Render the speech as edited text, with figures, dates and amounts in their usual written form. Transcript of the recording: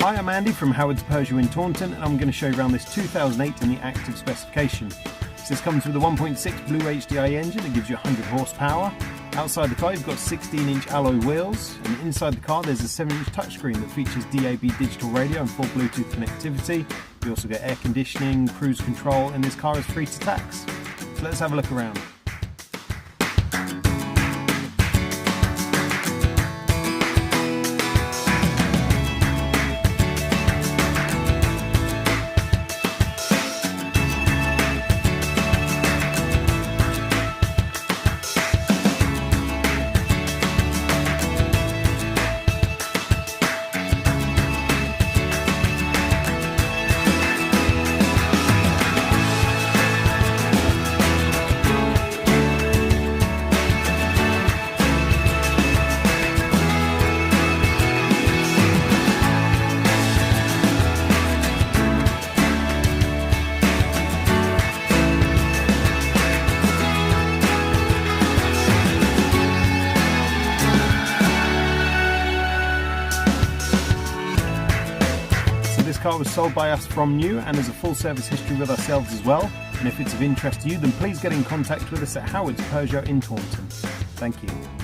Hi, I'm Andy from Howard's Peugeot in Taunton, and I'm going to show you around this 2008 in the active specification. So this comes with a 1.6 Blue HDI engine that gives you 100 horsepower. Outside the car you've got 16-inch alloy wheels, and inside the car there's a 7-inch touchscreen that features DAB digital radio and full Bluetooth connectivity. You also get air conditioning, cruise control, and this car is free to tax. So let's have a look around. This car was sold by us from new and has a full service history with ourselves as well. And if it's of interest to you, then please get in contact with us at Howard's Peugeot in Taunton. Thank you.